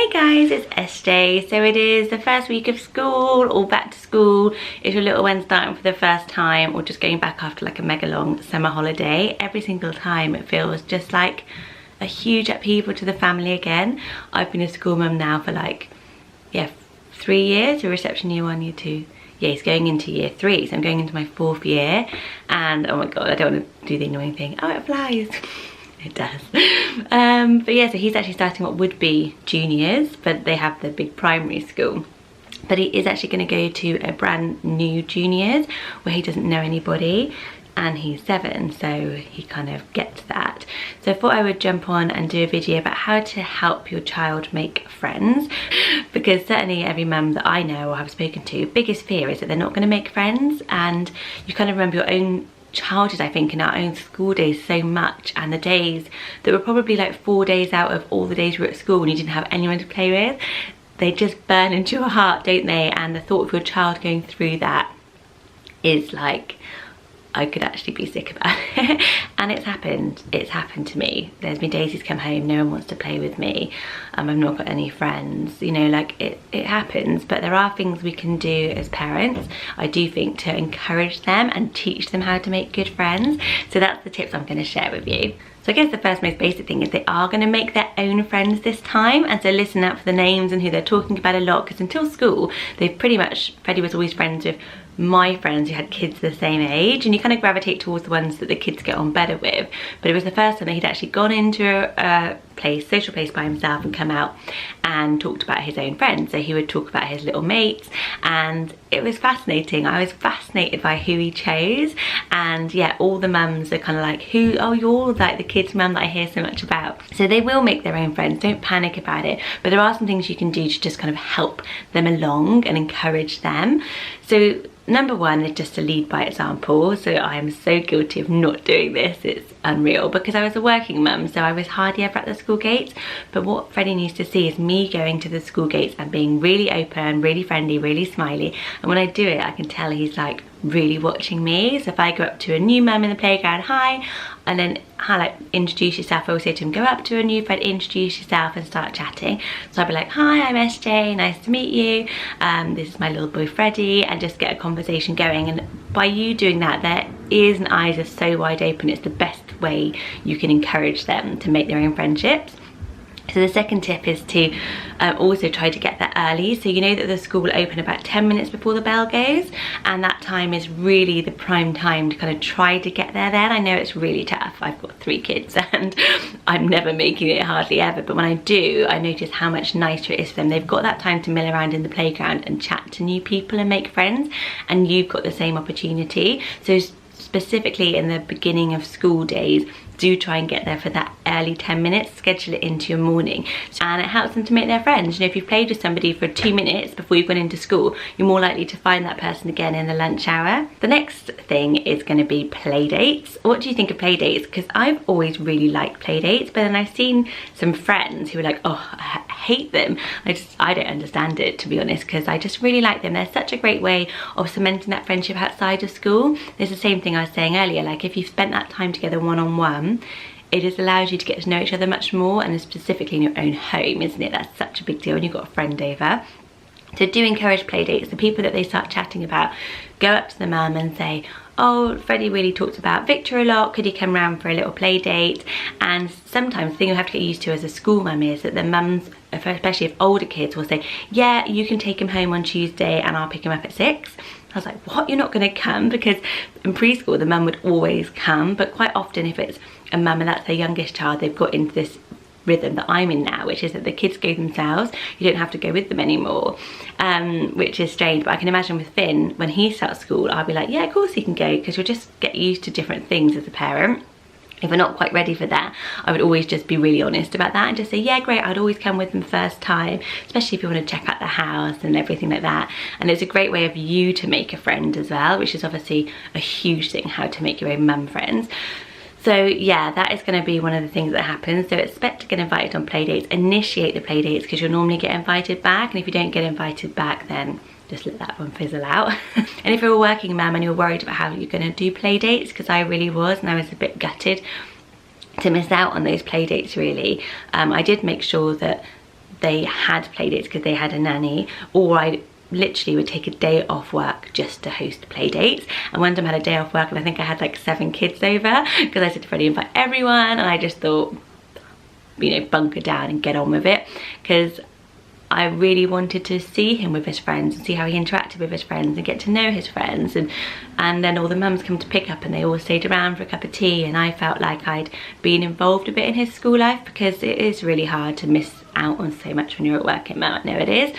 Hey guys, it's SJ. So it is the first week of school, or back to school. If your little one's starting for the first time, or just going back after like a mega long summer holiday, every single time it feels just like a huge upheaval to the family again. I've been a school mum now for like, 3 years, so reception year 1, year 2. Yeah, he's going into year 3, so I'm going into my 4th year. And oh my god, I don't want to do the annoying thing. Oh, it flies. It does. But yeah, so he's actually starting what would be juniors, but they have the big primary school. But he is actually going to go to a brand new juniors where he doesn't know anybody, and he's 7, so he kind of gets that. So I thought I would jump on and do a video about how to help your child make friends, because certainly every mum that I know or have spoken to, biggest fear is that they're not going to make friends. And you kind of remember your own childhood, I think, in our own school days so much, and the days that were probably like 4 days out of all the days you were at school when you didn't have anyone to play with, they just burn into your heart, don't they? And the thought of your child going through that is like, I could actually be sick about it. And it's happened to me. There's been days he's come home, no one wants to play with me, I've not got any friends, you know, like it happens. But there are things we can do as parents, I do think, to encourage them and teach them how to make good friends. So that's the tips I'm going to share with you. So I guess the first most basic thing is they are going to make their own friends this time, and so listen out for the names and who they're talking about a lot, because until school they've pretty much, Freddie was always friends with my friends who had kids the same age, and you kind of gravitate towards the ones that the kids get on better with. But it was the first time that he'd actually gone into a social place by himself and come out and talked about his own friends. So he would talk about his little mates, and it was fascinating. I was fascinated by who he chose. And yeah, all the mums are kind of like, oh, you're like the kids mum that I hear so much about. So they will make their own friends, don't panic about it. But there are some things you can do to just kind of help them along and encourage them. So number 1 is just to lead by example. So I am so guilty of not doing this, it's unreal, because I was a working mum, so I was hardly ever at the school gates. But what Freddie needs to see is me going to the school gates and being really open, really friendly, really smiley. And when I do it, I can tell he's like really watching me. So if I go up to a new mum in the playground, hi, and then like introduce yourself, I will say to him, go up to a new friend, introduce yourself, and start chatting. So I'll be like, hi, I'm SJ, nice to meet you, this is my little boy Freddie, and just get a conversation going. And by you doing that, their ears and eyes are so wide open, it's the best way you can encourage them to make their own friendships. So the second tip is to also try to get there early. So you know that the school will open about 10 minutes before the bell goes, and that time is really the prime time to kind of try to get there then. I know it's really tough. I've got 3 kids and I'm never making it, hardly ever, but when I do, I notice how much nicer it is for them. They've got that time to mill around in the playground and chat to new people and make friends, and you've got the same opportunity. So specifically in the beginning of school days, do try and get there for that early 10 minutes, schedule it into your morning, and it helps them to make their friends. You know, if you've played with somebody for 2 minutes before you've gone into school, you're more likely to find that person again in the lunch hour. The next thing is going to be play dates. What do you think of play dates? Because I've always really liked play dates, but then I've seen some friends who are like, oh, I hate them. I don't understand it, to be honest, because I just really like them. They're such a great way of cementing that friendship outside of school. There's the same thing I was saying earlier, like if you've spent that time together one-on-one, it just allows you to get to know each other much more, and specifically in your own home, isn't it? That's such a big deal when you've got a friend over. So do encourage play dates. The people that they start chatting about, go up to the mum and say, oh, Freddie really talks about Victor a lot, could he come round for a little play date? And sometimes the thing you have to get used to as a school mum is that the mums, especially if older kids, will say, yeah, you can take him home on Tuesday and I'll pick him up at 6. I was like, what, you're not going to come? Because in preschool the mum would always come, but quite often if it's a mum and that's their youngest child, they've got into this rhythm that I'm in now, which is that the kids go themselves, you don't have to go with them anymore, which is strange. But I can imagine with Finn, when he starts school, I'll be like, yeah, of course he can go, because you'll just get used to different things as a parent. If we're not quite ready for that, I would always just be really honest about that and just say, yeah, great, I'd always come with them first time, especially if you want to check out the house and everything like that. And it's a great way of you to make a friend as well, which is obviously a huge thing, how to make your own mum friends. So yeah, that is going to be one of the things that happens. So expect to get invited on play dates, initiate the play dates, because you'll normally get invited back, and if you don't get invited back, then just let that one fizzle out. And if you're a working mum and you're worried about how you're going to do play dates, because I really was, and I was a bit gutted to miss out on those play dates really, I did make sure that they had play dates because they had a nanny, or I literally would take a day off work just to host play dates. And one time I had a day off work and I think I had like 7 kids over because I said to Freddie, invite everyone, and I just thought, you know, bunker down and get on with it, because I really wanted to see him with his friends and see how he interacted with his friends and get to know his friends. And then all the mums come to pick up and they all stayed around for a cup of tea, and I felt like I'd been involved a bit in his school life, because it is really hard to miss out on so much when you're at work. I know it is.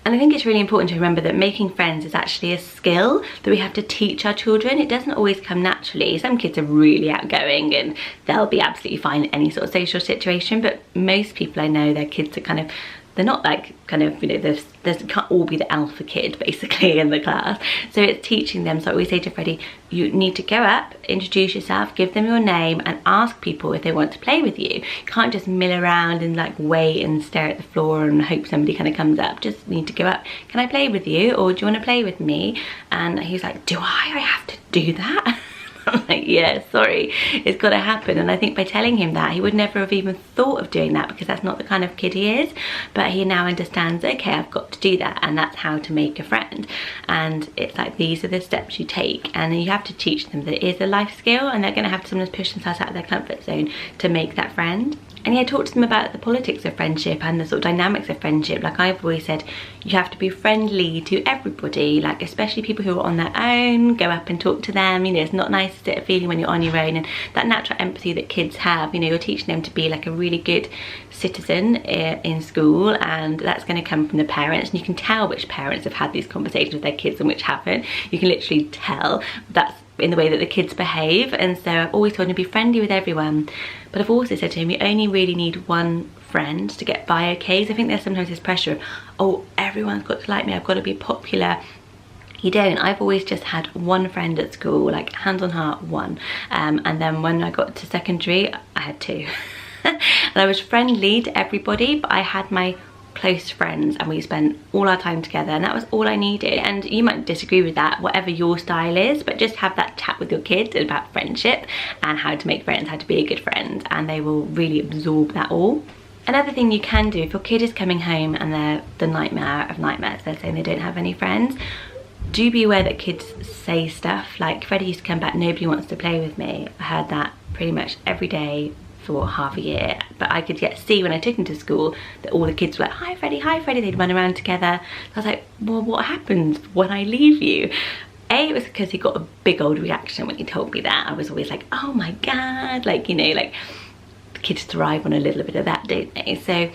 And I think it's really important to remember that making friends is actually a skill that we have to teach our children. It doesn't always come naturally. Some kids are really outgoing and they'll be absolutely fine in any sort of social situation, but most people I know, their kids are kind of, they're not like kind of, you know, there's can't all be the alpha kid basically in the class. So it's teaching them. So I always say to Freddie, you need to go up, introduce yourself, give them your name, and ask people if they want to play with you. You can't just mill around and like wait and stare at the floor and hope somebody kind of comes up. Just need to go up, can I play with you, or do you want to play with me? And he was like, do I have to do that? I'm like, yeah, sorry, it's got to happen. And I think by telling him that, he would never have even thought of doing that, because that's not the kind of kid he is. But he now understands, okay, I've got to do that, and that's how to make a friend. And it's like, these are the steps you take, and you have to teach them that it is a life skill, and they're going to have to sometimes push themselves out of their comfort zone to make that friend. And yeah, I talked to them about the politics of friendship and the sort of dynamics of friendship. Like I've always said, you have to be friendly to everybody, like especially people who are on their own. Go up and talk to them. You know, it's not nice to get a feeling when you're on your own, and that natural empathy that kids have, you know, you're teaching them to be like a really good citizen in school, and that's going to come from the parents. And you can tell which parents have had these conversations with their kids and which haven't. You can literally tell. That's in the way that the kids behave. And so I've always told him to be friendly with everyone, but I've also said to him, you only really need one friend to get by okay. So I think there's sometimes this pressure of, oh, everyone's got to like me, I've got to be popular. You don't. I've always just had one friend at school, like hands on heart, one. And then when I got to secondary, I had 2. And I was friendly to everybody, but I had my close friends, and we spent all our time together, and that was all I needed. And you might disagree with that, whatever your style is, but just have that chat with your kids about friendship and how to make friends, how to be a good friend, and they will really absorb that all. Another thing you can do, if your kid is coming home and they're the nightmare of nightmares, they're saying they don't have any friends, do be aware that kids say stuff like, Freddie used to come back, nobody wants to play with me. I heard that pretty much every day for half a year, but I could see when I took him to school that all the kids were like, hi Freddie, they'd run around together. So I was like, well, what happens when I leave you? It was because he got a big old reaction when he told me that. I was always like, oh my God, like, you know, like kids thrive on a little bit of that, don't they? So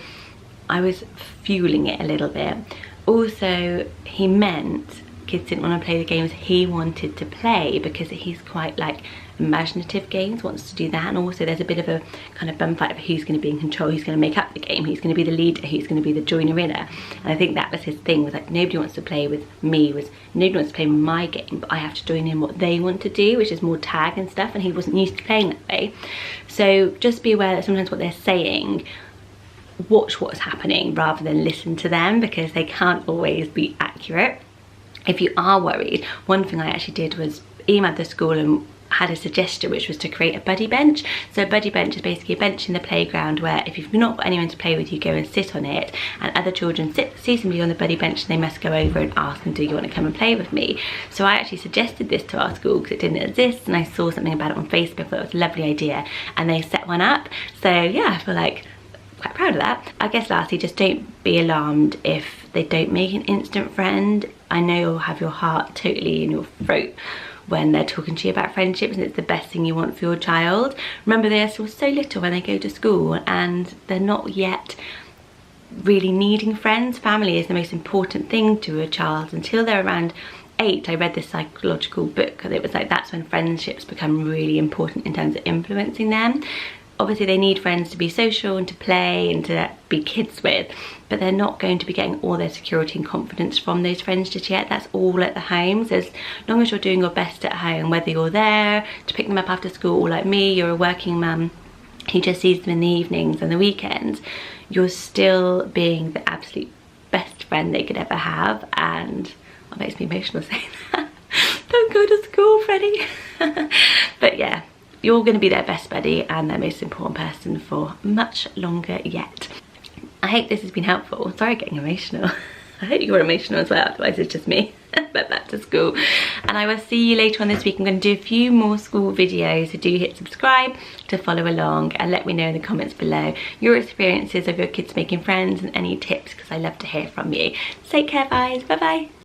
I was fueling it a little bit. Also, he meant kids didn't want to play the games he wanted to play, because he's quite like imaginative games, wants to do that. And also there's a bit of a kind of bum fight of who's going to be in control, who's going to make up the game, who's going to be the leader, who's going to be the joiner-inner. And I think that was his thing, was like, nobody wants to play with me, was nobody wants to play my game, but I have to join in what they want to do, which is more tag and stuff, and he wasn't used to playing that way. So just be aware that sometimes what they're saying, watch what's happening rather than listen to them, because they can't always be accurate. If you are worried, one thing I actually did was email the school and had a suggestion, which was to create a buddy bench. So a buddy bench is basically a bench in the playground where if you've not got anyone to play with, you go and sit on it, and other children see somebody on the buddy bench and they must go over and ask them, do you want to come and play with me? So I actually suggested this to our school because it didn't exist, and I saw something about it on Facebook, thought it was a lovely idea, and they set one up. So yeah, I feel like quite proud of that. I guess lastly, just don't be alarmed if they don't make an instant friend. I know you'll have your heart totally in your throat when they're talking to you about friendships, and it's the best thing you want for your child. Remember, they're still so little when they go to school, and they're not yet really needing friends. Family is the most important thing to a child until they're around 8. I read this psychological book, and it was like that's when friendships become really important in terms of influencing them. Obviously they need friends to be social and to play and to be kids with, but they're not going to be getting all their security and confidence from those friends just yet. That's all at the home. So as long as you're doing your best at home, whether you're there to pick them up after school, or like me, you're a working mum who just sees them in the evenings and the weekends, you're still being the absolute best friend they could ever have. And it makes me emotional saying that. Don't go to school, Freddie. But yeah, you're going to be their best buddy and their most important person for much longer yet. I hope this has been helpful. Sorry, getting emotional. I hope you're emotional as well, otherwise it's just me. But back to school. And I will see you later on this week. I'm going to do a few more school videos, so do hit subscribe to follow along, and let me know in the comments below your experiences of your kids making friends and any tips, because I love to hear from you. Take care guys, bye bye.